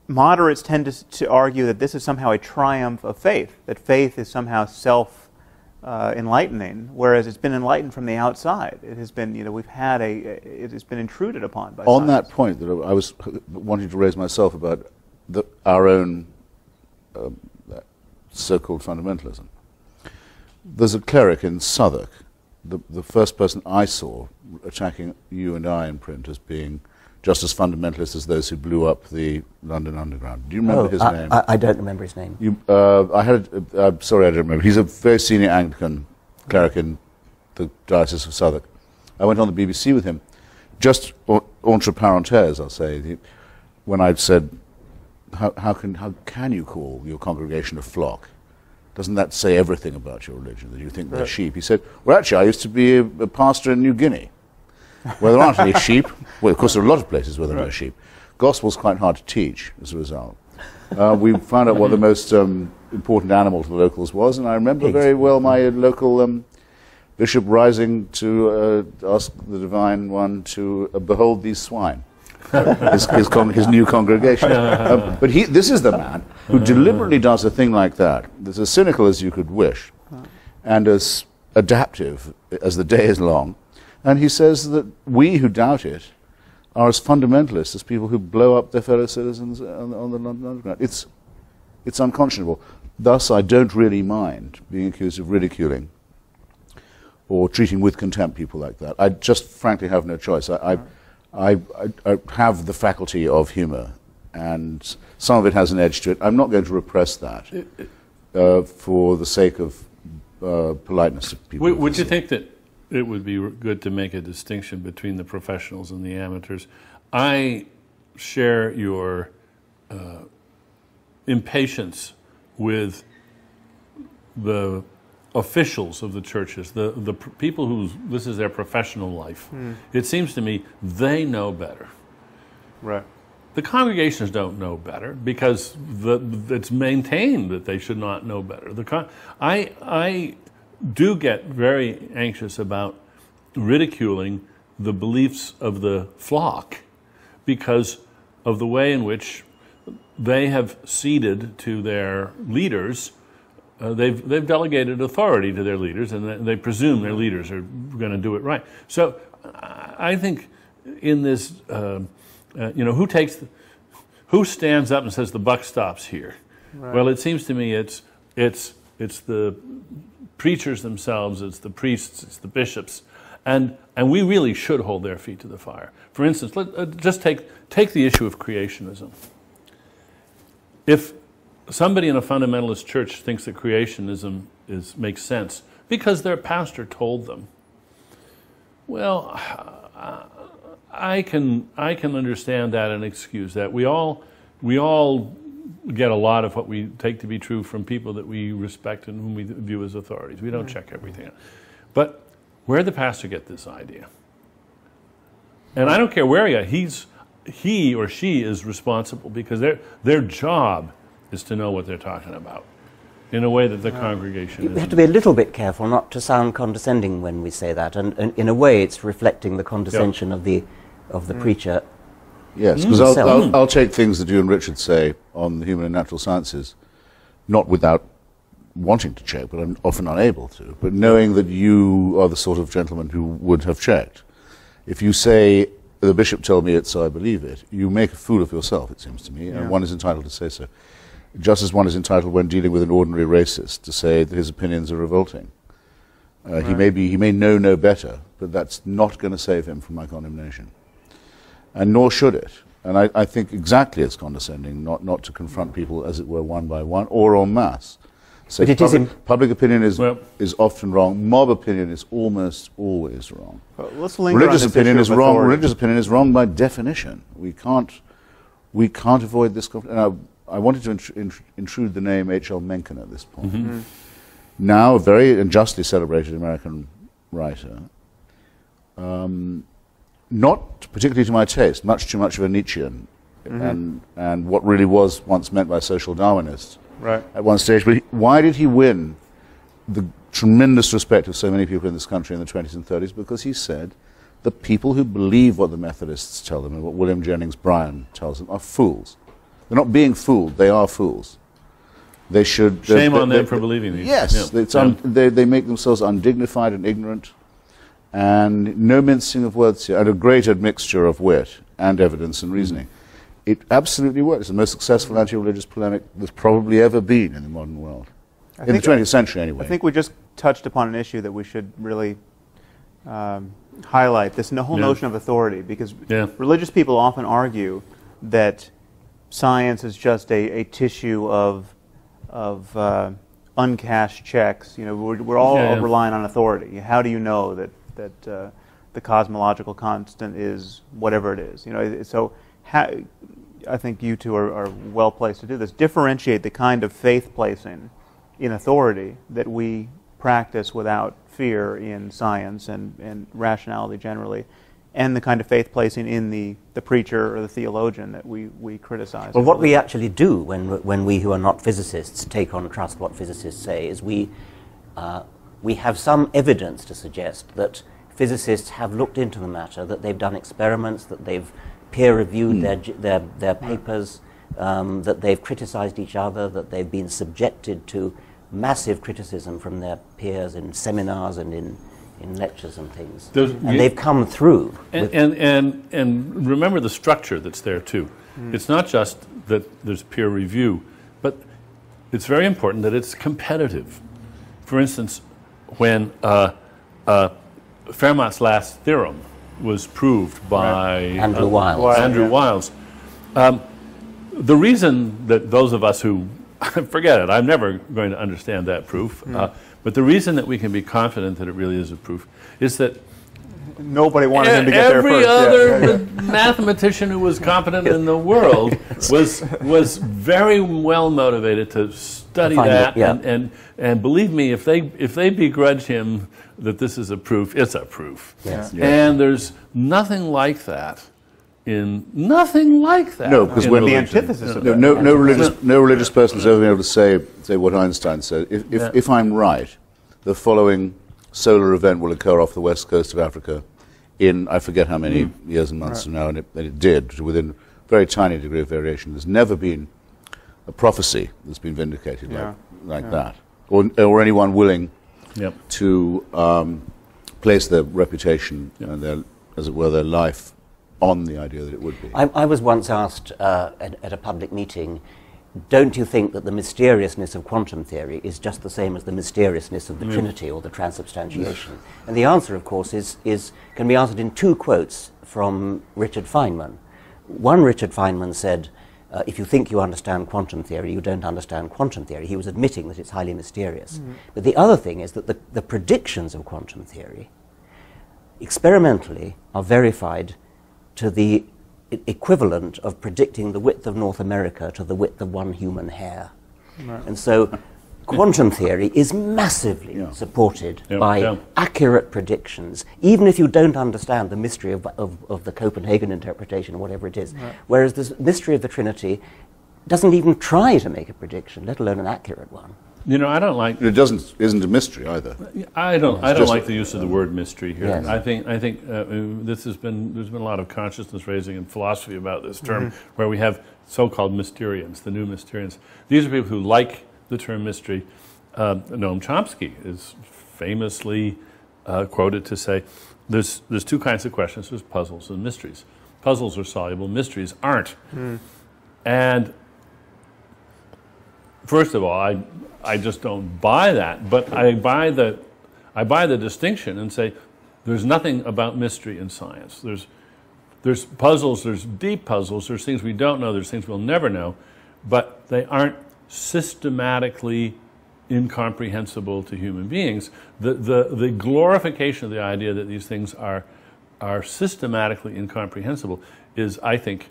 moderates tend to argue that this is somehow a triumph of faith, that faith is somehow self-enlightening, whereas it's been enlightened from the outside. It has been, it has been intruded upon by On science. that point that I was wanting to raise myself about our own so-called fundamentalism. There's a cleric in Southwark, the first person I saw attacking you and I in print as being just as fundamentalist as those who blew up the London Underground. Do you remember his name? I don't remember his name. Sorry, I don't remember. He's a very senior Anglican cleric in the Diocese of Southwark. I went on the BBC with him, just entre parenthèses, I'll say, when I'd said, how can you call your congregation a flock? Doesn't that say everything about your religion, that you think they're sheep? He said, well, actually, I used to be a pastor in New Guinea, where there aren't any sheep. Well, of course, there are a lot of places where there are no sheep. Gospel's quite hard to teach, as a result. We found out what the most important animal to the locals was, and I remember very well my local bishop rising to ask the Divine One to behold these swine. his new congregation. But this is the man who deliberately does a thing like that, that's as cynical as you could wish, and as adaptive as the day is long. And he says that we who doubt it are as fundamentalist as people who blow up their fellow citizens on the London Underground. It's unconscionable. Thus, I don't really mind being accused of ridiculing or treating with contempt people like that. I just frankly have no choice. I have the faculty of humor, and some of it has an edge to it. I'm not going to repress that for the sake of politeness to people. Would you think that it would be good to make a distinction between the professionals and the amateurs? I share your impatience with the officials of the churches, the people who this is their professional life. It seems to me they know better. Right. The congregations don't know better because it's maintained that they should not know better. I do get very anxious about ridiculing the beliefs of the flock because of the way in which they have ceded to their leaders. They've delegated authority to their leaders, and they presume their leaders are going to do it right. So I think in this, who stands up and says the buck stops here? Right. Well, it seems to me it's the preachers themselves, it's the priests, it's the bishops, and we really should hold their feet to the fire. For instance, just take the issue of creationism. If somebody in a fundamentalist church thinks that creationism makes sense because their pastor told them, well, I can understand that and excuse that. We all get a lot of what we take to be true from people that we respect and whom we view as authorities. We don't check everything out. But where did the pastor get this idea? And I don't care where he or she is responsible because their job is to know what they're talking about in a way that the congregation isn't. We have to be a little bit careful not to sound condescending when we say that, and in a way it's reflecting the condescension of the preacher. Yes, because I'll take things that you and Richard say on the human and natural sciences, not without wanting to check, but I'm often unable to, but knowing that you are the sort of gentleman who would have checked. If you say, the bishop told me it, so I believe it, you make a fool of yourself, it seems to me, and one is entitled to say so. Just as one is entitled when dealing with an ordinary racist to say that his opinions are revolting. Right. He may know no better, but that's not going to save him from my condemnation. And nor should it. And I think exactly it's condescending not to confront people, as it were, one by one, or en masse. So public opinion is often wrong. Mob opinion is almost always wrong. Let's linger religious on this opinion issue is of wrong. authority. Religious opinion is wrong by definition. We can't avoid this. I wanted to intrude the name H.L. Mencken at this point. Mm-hmm. Now, a very and justly celebrated American writer, not particularly to my taste, much too much of a Nietzschean, and what really was once meant by social Darwinists at one stage. But why did he win the tremendous respect of so many people in this country in the 20s and 30s? Because he said the people who believe what the Methodists tell them and what William Jennings Bryan tells them are fools. They're not being fooled, they are fools. They should... Shame on them for believing these. Yes, they make themselves undignified and ignorant, and no mincing of words here, and a great admixture of wit and evidence and reasoning. It absolutely works. It's the most successful anti-religious polemic there's probably ever been in the modern world. In the 20th century, anyway. I think we just touched upon an issue that we should really highlight this whole notion of authority, because religious people often argue that science is just a tissue of uncashed checks. We're all relying on authority. How do you know that the cosmological constant is whatever it is? So I think you two are well placed to do this. Differentiate the kind of faith placing in authority that we practice without fear in science and rationality generally, and the kind of faith placing in the preacher or the theologian that we criticize. Well, what we actually do when we who are not physicists take on trust what physicists say is we have some evidence to suggest that physicists have looked into the matter, that they've done experiments, that they've peer-reviewed their papers, that they've criticized each other, that they've been subjected to massive criticism from their peers in seminars and in lectures and things. And they've come through. And remember the structure that's there too. It's not just that there's peer review, but it's very important that it's competitive. For instance, when Fermat's last theorem was proved by Andrew Wiles. The reason that those of us who forget it, I'm never going to understand that proof, but the reason that we can be confident that it really is a proof is that nobody wanted him to get there first. Every other mathematician who was competent in the world was very well motivated to study that, and believe me, if they begrudge him that this is a proof, it's a proof. Yes. And there's nothing like that. No, because when the antithesis of no religious person has ever been able to say what Einstein said. If I'm right, the following solar event will occur off the west coast of Africa in I forget how many years and months from now, and it did within a very tiny degree of variation. There's never been a prophecy that's been vindicated like that, or anyone willing to place their reputation and their, as it were, their life on the idea that it would be. I was once asked at a public meeting, don't you think that the mysteriousness of quantum theory is just the same as the mysteriousness of the Trinity or the transubstantiation? And the answer, of course, can be answered in two quotes from Richard Feynman. One, Richard Feynman said, if you think you understand quantum theory, you don't understand quantum theory. He was admitting that it's highly mysterious. But the other thing is that the predictions of quantum theory, experimentally, are verified to the equivalent of predicting the width of North America to the width of one human hair. And so quantum theory is massively supported by accurate predictions, even if you don't understand the mystery of the Copenhagen interpretation or whatever it is. Whereas the mystery of the Trinity doesn't even try to make a prediction, let alone an accurate one. I don't like. It isn't a mystery either. I don't like the use of the word mystery here. Yes. I think there's been a lot of consciousness raising in philosophy about this term, where we have so-called Mysterians, the new Mysterians. These are people who like the term mystery. Noam Chomsky is famously quoted to say, "There's two kinds of questions: there's puzzles and mysteries. Puzzles are soluble, mysteries aren't." And first of all, I just don't buy that, but I buy the distinction and say there's nothing about mystery in science. There's puzzles, there's deep puzzles, there's things we don't know, there's things we'll never know, but they aren't systematically incomprehensible to human beings. The glorification of the idea that these things are systematically incomprehensible is, I think,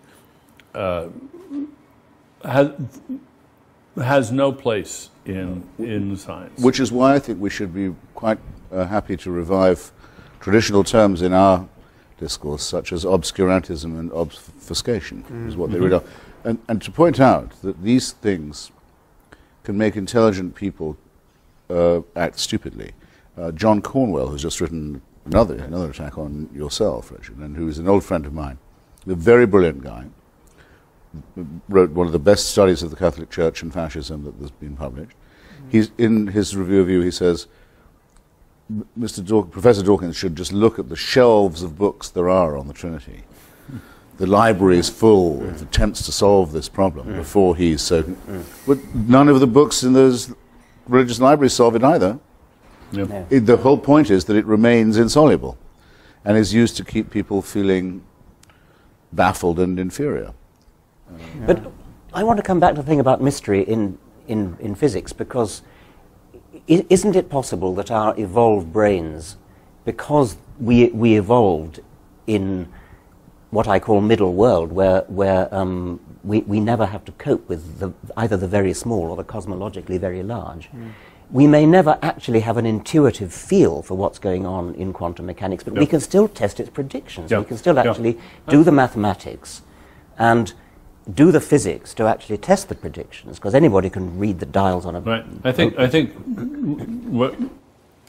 has no place in science. Which is why I think we should be quite happy to revive traditional terms in our discourse, such as obscurantism and obfuscation, is what they really are. And to point out that these things can make intelligent people act stupidly. John Cornwell, who's just written another attack on yourself, Richard, and who is an old friend of mine, a very brilliant guy, wrote one of the best studies of the Catholic Church and fascism that has been published. He's in his review of you, he says, Professor Dawkins should just look at the shelves of books there are on the Trinity. The library is full of attempts to solve this problem before he's so... But none of the books in those religious libraries solve it either. The whole point is that it remains insoluble. and is used to keep people feeling baffled and inferior. But I want to come back to the thing about mystery in physics, because isn't it possible that our evolved brains, because we evolved in what I call middle world, where we never have to cope with either the very small or the cosmologically very large, we may never actually have an intuitive feel for what's going on in quantum mechanics, but we can still test its predictions. We can still actually do the mathematics and do the physics to actually test the predictions, because anybody can read the dials on a... Right. I think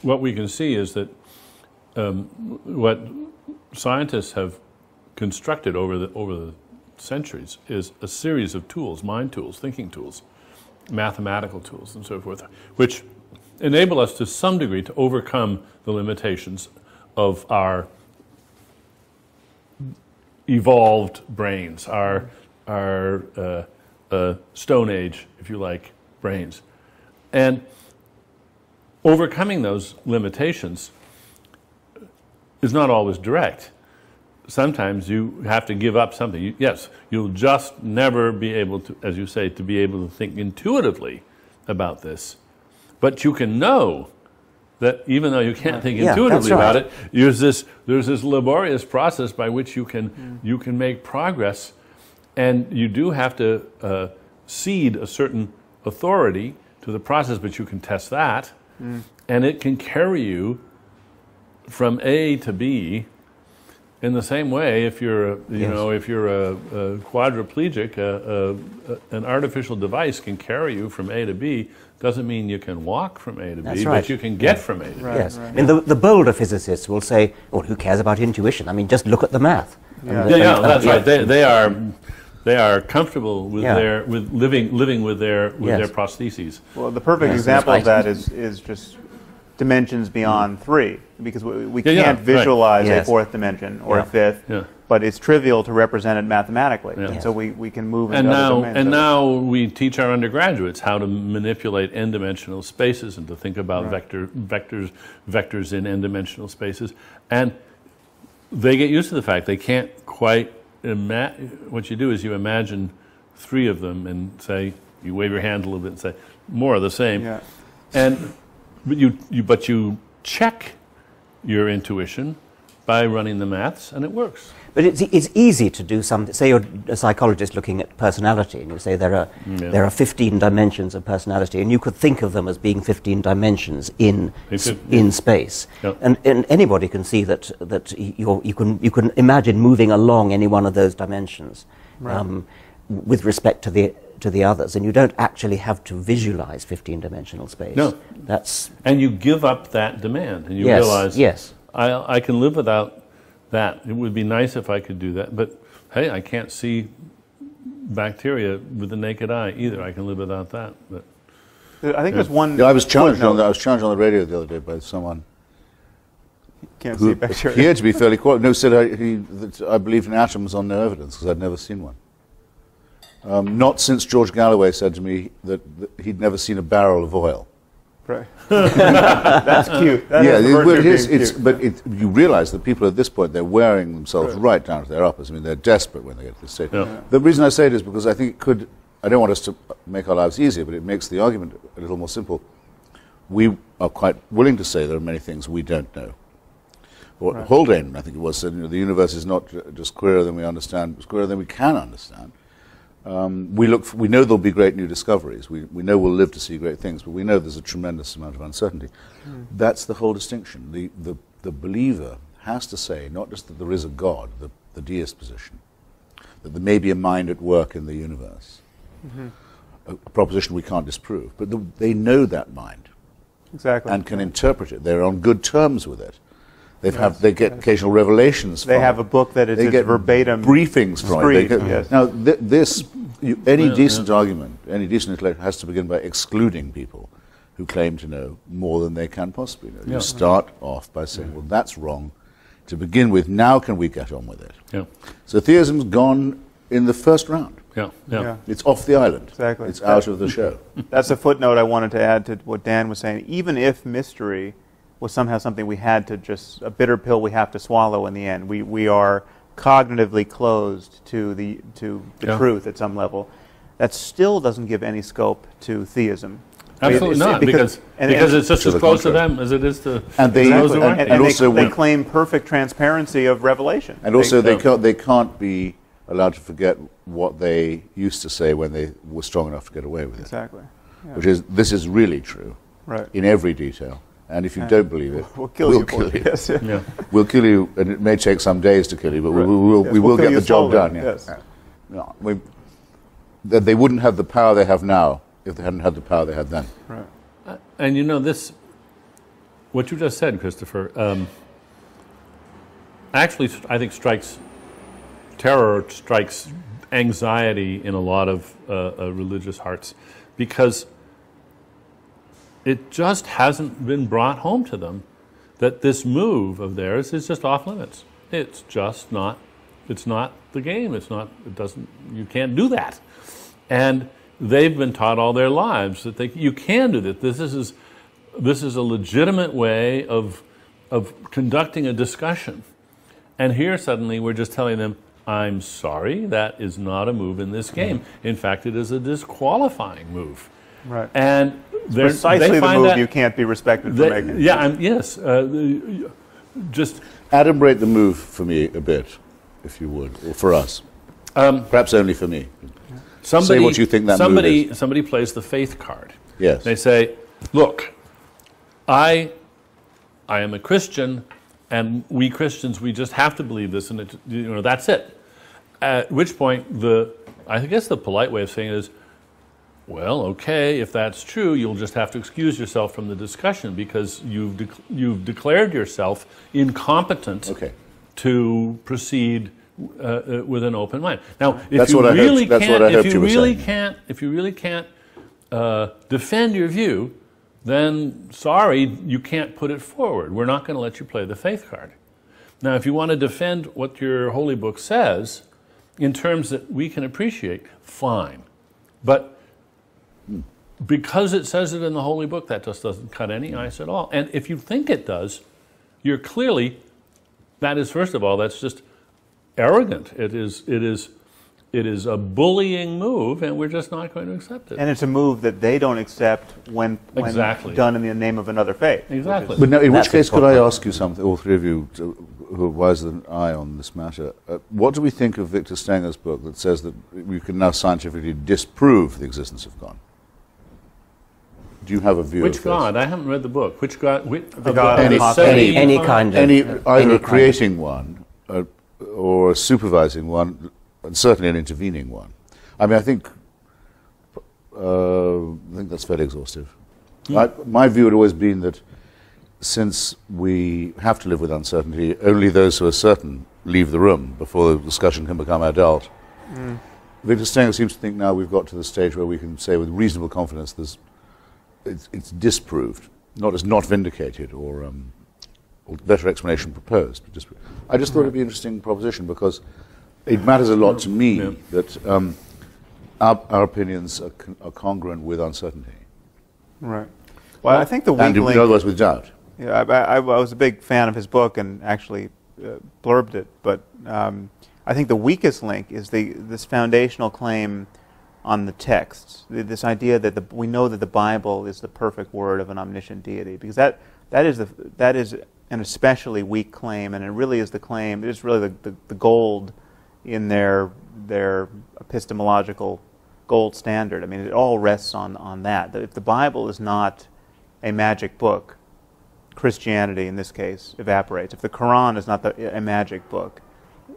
what we can see is that what scientists have constructed over the centuries is a series of tools, mind tools, thinking tools, mathematical tools, and so forth, which enable us to some degree to overcome the limitations of our evolved brains, our Stone Age, if you like, brains. And overcoming those limitations is not always direct. Sometimes you have to give up something. Yes, you'll just never be able to, as you say, to be able to think intuitively about this. But you can know that even though you can't think intuitively about it, there's this laborious process by which you can make progress, and you do have to cede a certain authority to the process, but you can test that, and it can carry you from A to B. In the same way, if you're a quadriplegic, an artificial device can carry you from A to B. Doesn't mean you can walk from A to B, but you can get from A to B. Yes. I mean, the bolder physicists will say, "Oh, who cares about intuition? I mean, just look at the math." That's right. They are comfortable with living with their prostheses. Well, the perfect example of that is just dimensions beyond 3, because we can't visualize a 4th dimension or a 5th, but it's trivial to represent it mathematically. And so we can move into other domains. And now we teach our undergraduates how to manipulate n-dimensional spaces and to think about vectors in n-dimensional spaces. And they get used to the fact they can't quite imagine. What you do is you imagine 3 of them and say, you wave your hand a little bit and say, more of the same. But you check your intuition by running the maths, and it works. But it's easy to do something. Say you're a psychologist looking at personality, and you say there are 15 dimensions of personality, and you could think of them as being 15 dimensions in space. And anybody can see that you can imagine moving along any one of those dimensions with respect to the others, and you don't actually have to visualize 15-dimensional space. No. And you give up that demand, and you realize, I can live without that. It would be nice if I could do that, but hey, I can't see bacteria with the naked eye either. I can live without that. But I think there's one... I was challenged on the radio the other day by someone can't see bacteria. He had to be fairly quiet. No, said that I believed in atoms on no evidence, because I'd never seen one. Not since George Galloway said to me that he'd never seen a barrel of oil. Right. That's cute. That but you realize that people at this point, they're wearing themselves right down to their uppers. I mean, they're desperate when they get to this stage. The reason I say it is because I think it could, I don't want us to make our lives easier, but it makes the argument a little more simple. We are quite willing to say there are many things we don't know. What Haldane, I think it was, said, the universe is not just queerer than we understand, it's queerer than we can understand. We know there'll be great new discoveries. We know we'll live to see great things, but we know there's a tremendous amount of uncertainty. That's the whole distinction. The believer has to say not just that there is a God, the deist position, that there may be a mind at work in the universe, a proposition we can't disprove, but they know that mind and can interpret it. They're on good terms with it. They get occasional revelations from it. They have a book that is verbatim briefings from it. Now, any decent argument, any decent intellect has to begin by excluding people who claim to know more than they can possibly know. You start off by saying, well, that's wrong to begin with. Now can we get on with it? So theism's gone in the first round. It's off the island. Exactly. It's out of the show. That's a footnote I wanted to add to what Dan was saying. Even if mystery was somehow something we had to just, a bitter pill we have to swallow in the end. We are cognitively closed to the truth at some level. That still doesn't give any scope to theism. Absolutely not, because it's just as close to them as it is to those who aren't. And also they claim perfect transparency of revelation. And also they can't be allowed to forget what they used to say when they were strong enough to get away with it. Exactly. Yeah. Which is, this is really true, right, in every detail. And if you don't believe it, we'll kill you. Yes. Yeah. We'll kill you, and it may take some days to kill you, but we will get the job done. Yeah. Yes. No, they wouldn't have the power they have now if they hadn't had the power they had then. Right. And you know, what you just said, Christopher, actually, I think strikes terror, strikes anxiety in a lot of religious hearts, because it just hasn't been brought home to them that this move of theirs is just off limits. It's just not. It's not the game. It's not. It doesn't. You can't do that. And they've been taught all their lives that you can do that. This is a legitimate way of conducting a discussion. And here suddenly we're just telling them, I'm sorry, that is not a move in this game. In fact, it is a disqualifying move. Right. And precisely the move you can't be respected for making. Yeah, yes. Just adumbrate the move for me a bit, if you would, or for us. Perhaps only for me. Say what you think that move is. Somebody plays the faith card. Yes. They say, look, I am a Christian, and we Christians, we just have to believe this, and that's it. At which point, I guess the polite way of saying it is, well, okay, if that's true, you'll just have to excuse yourself from the discussion because you've declared yourself incompetent to proceed with an open mind. Now, if you really can't defend your view, then sorry, you can't put it forward. We're not going to let you play the faith card. Now, if you want to defend what your holy book says in terms that we can appreciate, fine. But because it says it in the holy book, that just doesn't cut any ice at all. And if you think it does, you're clearly, that is, first of all, that's just arrogant. It is a bullying move, and we're just not going to accept it. And it's a move that they don't accept when done in the name of another faith. Exactly. But now, in which case, could I ask you something, all three of you who are wiser than I on this matter, what do we think of Victor Stenger's book that says that we can now scientifically disprove the existence of God? Do you have a view of this? Which God? I haven't read the book. Which God? The God any kind of... Either creating one, or supervising one, and certainly an intervening one. I mean, I think that's fairly exhaustive. My view had always been that since we have to live with uncertainty, only those who are certain leave the room before the discussion can become adult. Victor Stenger seems to think now we've got to the stage where we can say with reasonable confidence it's disproved, not as not vindicated or better explanation proposed. But I just thought it'd be an interesting proposition because it matters a lot to me that our opinions are congruent with uncertainty. Right. Well, I think the weak link... And in other words, with doubt. Yeah, I was a big fan of his book and actually blurbed it, but I think the weakest link is this foundational claim on the texts, this idea that we know that the Bible is the perfect word of an omniscient deity, because that is an especially weak claim, and it really is the claim. It is really the gold in their epistemological gold standard. I mean, it all rests on that. That if the Bible is not a magic book, Christianity in this case evaporates. If the Quran is not a magic book,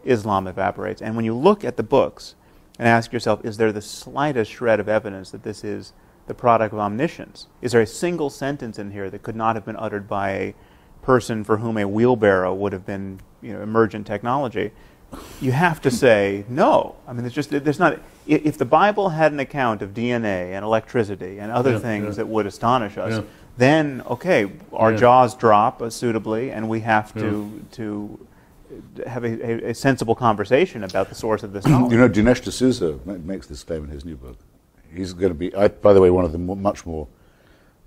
Islam evaporates. And when you look at the books and ask yourself, is there the slightest shred of evidence that this is the product of omniscience? Is there a single sentence in here that could not have been uttered by a person for whom a wheelbarrow would have been, emergent technology? You have to say no. I mean, there's not. If the Bible had an account of DNA and electricity and other things that would astonish us, then okay, our jaws drop suitably, and we have to have a sensible conversation about the source of this knowledge. Dinesh D'Souza makes this claim in his new book. He's going to be, by the way, one of the much more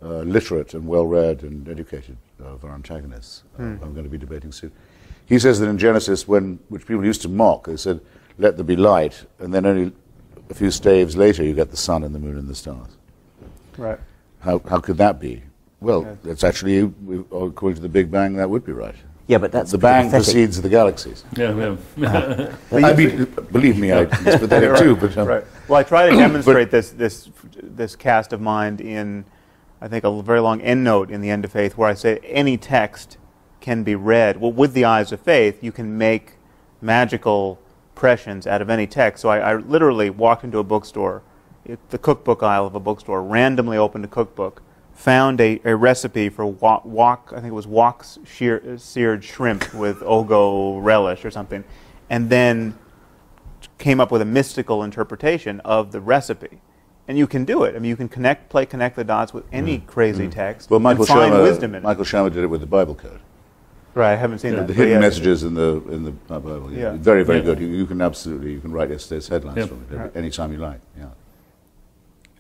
literate and well-read and educated of our antagonists, I'm going to be debating soon. He says that in Genesis, which people used to mock, they said, "Let there be light," and then only a few staves later you get the sun and the moon and the stars. Right. How could that be? Well, Yes. it's actually, according to the Big Bang, that would be right. Yeah, but that's The bang pathetic. precedes the galaxies. Yeah, yeah. I mean, believe me, it's pathetic Right. too. But Right. Well, I try to demonstrate this cast of mind in, I think, a very long endnote in the End of Faith, where I say any text can be read. Well, with the eyes of faith, you can make magical impressions out of any text. So I literally walked into a bookstore, the cookbook aisle of a bookstore, randomly opened a cookbook, found a recipe for I think it was wok seared shrimp with Ogo relish or something, and then came up with a mystical interpretation of the recipe. And you can do it. I mean, you can connect the dots with any crazy text well, Michael and find wisdom in it. Michael Shermer did it with the Bible code. Right, I haven't seen that. The but hidden yes. messages in the Bible. Yeah. Very, very Yeah. good. You can absolutely write yesterday's headlines Yeah. from it Right. anytime you like. Yeah.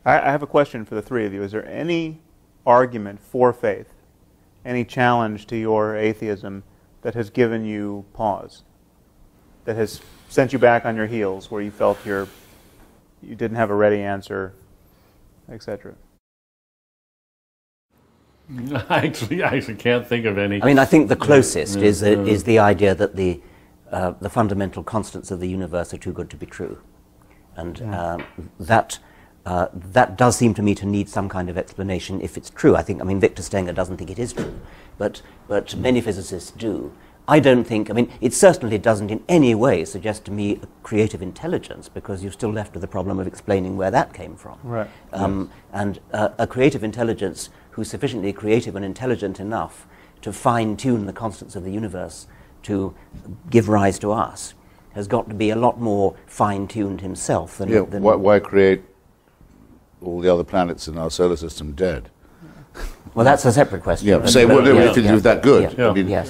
I have a question for the three of you. Is there any argument for faith, any challenge to your atheism that has given you pause, that has sent you back on your heels, where you felt you didn't have a ready answer, etc.? I actually can't think of any. I mean, I think the closest is the idea that the fundamental constants of the universe are too good to be true, and that does seem to me to need some kind of explanation if it's true. I mean, Victor Stenger doesn't think it is true, but many physicists do. I don't think. I mean, it certainly doesn't in any way suggest to me a creative intelligence, because you're still left with the problem of explaining where that came from. Right. And a creative intelligence who's sufficiently creative and intelligent enough to fine-tune the constants of the universe to give rise to us has got to be a lot more fine-tuned himself than... Why create all the other planets in our solar system dead? Well, that's a separate question. Yeah, say, well, if it was that good. Yeah. I mean, Yes.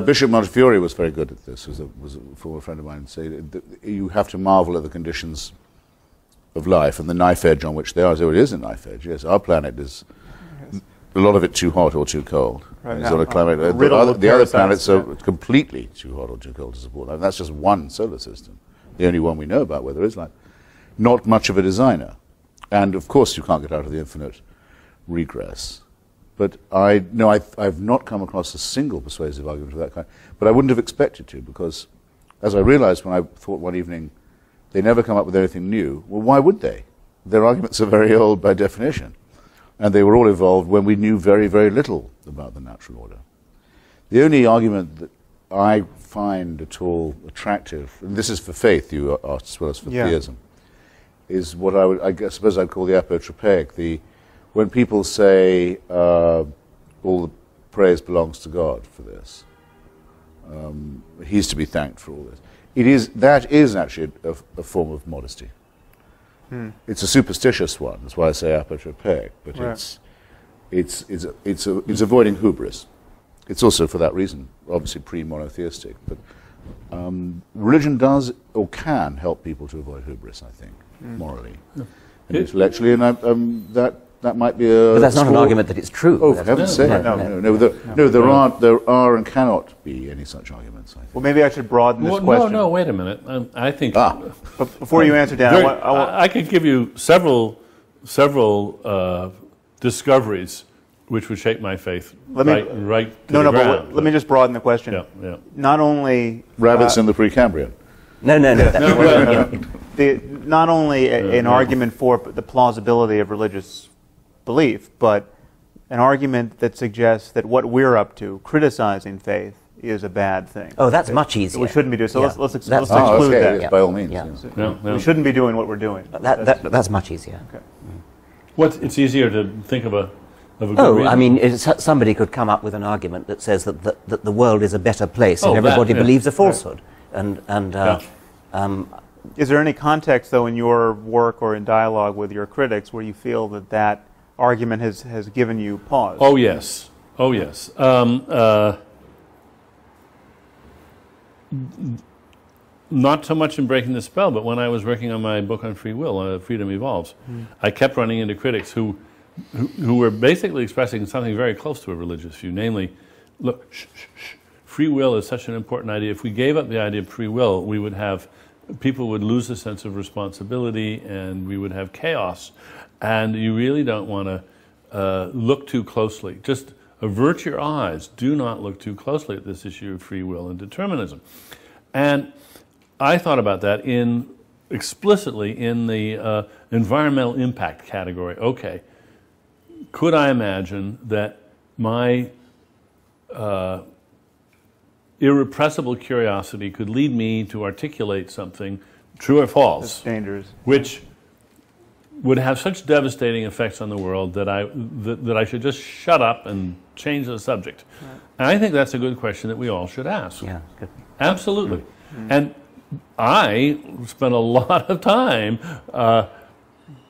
Bishop Montefiore was very good at this, was a former friend of mine, say that you have to marvel at the conditions of life and the knife edge on which they are. So it is a knife edge, yes. Our planet is, a lot of it too hot or too cold. Right. It's on a climate. The other planets are completely too hot or too cold to support life. And that's just one solar system, the only one we know about where there is life. Not much of a designer. And of course you can't get out of the infinite regress. But I've not come across a single persuasive argument of that kind. But I wouldn't have expected to, because as I realized when I thought one evening, they never come up with anything new. Well, why would they? Their arguments are very old by definition. And they were all evolved when we knew very, very little about the natural order. The only argument that I find at all attractive, and this is for faith, you asked, as well as for theism, is what I suppose I'd call the apotropaic, when people say all the praise belongs to God for this, he's to be thanked for all this. That is actually a form of modesty. It's a superstitious one. That's why I say apotropaic. But right. it's avoiding hubris. It's also for that reason, obviously pre-monotheistic. But religion does or can help people to avoid hubris, I think, morally and intellectually, and that might be a. But that's not an argument that it's true. Oh, for heaven's sake! No, there are and cannot be any such arguments. I think. Well, maybe I should broaden this question. No, wait a minute. I think. But before you answer, Dan, I could give you several discoveries which would shape my faith right to the ground. But let me just broaden the question. Yeah. Not only Rabbits in the Precambrian. No. Not only an argument for the plausibility of religious belief, but an argument that suggests that what we're up to, criticizing faith, is a bad thing. Oh, that's much easier. We shouldn't be doing. So Yeah. let's That's- exclude okay, that. yes, by all means. Yeah. Yes. We shouldn't be doing what we're doing. That's much easier. Okay. It's easier to think of a good Oh, reason. I mean, somebody could come up with an argument that says that the world is a better place and everybody believes a falsehood. Is there any context, though, in your work or in dialogue with your critics where you feel that argument has given you pause? Oh yes. Not so much in Breaking the Spell, but when I was working on my book on free will, Freedom Evolves, I kept running into critics who who were basically expressing something very close to a religious view, namely, look, free will is such an important idea. If we gave up the idea of free will, we would have, people would lose a sense of responsibility and we would have chaos. And you really don't want to look too closely. Just avert your eyes. Do not look too closely at this issue of free will and determinism. And I thought about that explicitly in the environmental impact category. Okay, could I imagine that my irrepressible curiosity could lead me to articulate something, true or false, That's dangerous, which would have such devastating effects on the world that I should just shut up and change the subject? Right. And I think that's a good question that we all should ask. Yeah, good. Absolutely. Mm-hmm. And I spent a lot of time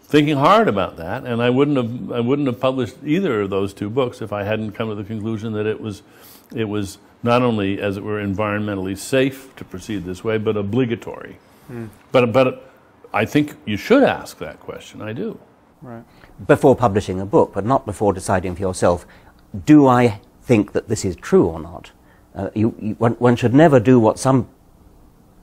thinking hard about that, and I wouldn't have published either of those two books if I hadn't come to the conclusion that it was not only, as it were, environmentally safe to proceed this way, but obligatory. Mm. But I think you should ask that question. I do. Right. Before publishing a book, but not before deciding for yourself, do I think that this is true or not? One should never do what some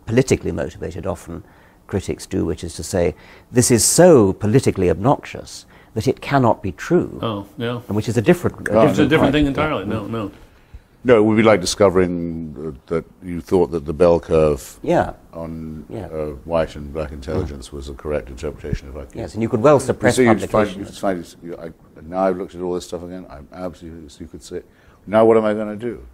politically motivated, often, critics do, which is to say, this is so politically obnoxious that it cannot be true. Oh, yeah. And which is a different it's a different thing entirely. Yeah. No. No, it would be like discovering that you thought that the bell curve on white and black intelligence was a correct interpretation of IQ. Yes, and you could well suppress publication. Now I've looked at all this stuff again, I'm absolutely, as you could say, now what am I going to do?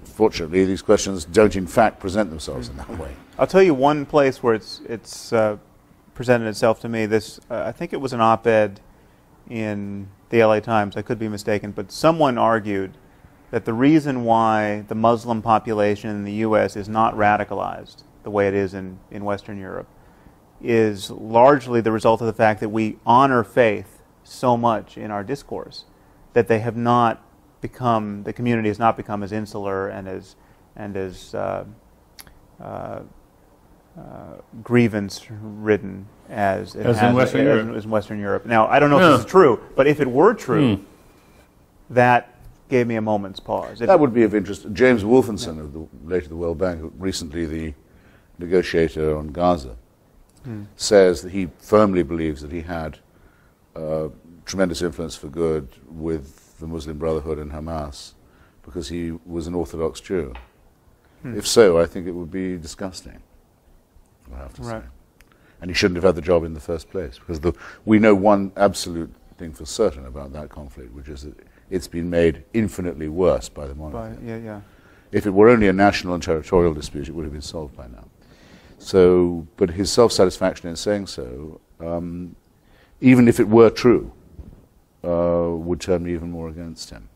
Fortunately, these questions don't in fact present themselves in that way. I'll tell you one place where it's presented itself to me. This I think it was an op-ed in the LA Times, I could be mistaken, but someone argued that the reason why the Muslim population in the U.S. is not radicalized the way it is in Western Europe is largely the result of the fact that we honor faith so much in our discourse that they have not become, the community has not become as insular and as grievance-ridden as it has in Western Europe. Now, I don't know if this is true, but if it were true, that gave me a moment's pause. That would be of interest. James Wolfenson, of later the World Bank, recently the negotiator on Gaza, says that he firmly believes that he had tremendous influence for good with the Muslim Brotherhood and Hamas because he was an Orthodox Jew. If so, I think it would be disgusting, I have to say. And he shouldn't have had the job in the first place, because we know one absolute thing for certain about that conflict, which is that it's been made infinitely worse by the monarchy. If it were only a national and territorial dispute, it would have been solved by now. So, but his self-satisfaction in saying so, even if it were true, would turn me even more against him.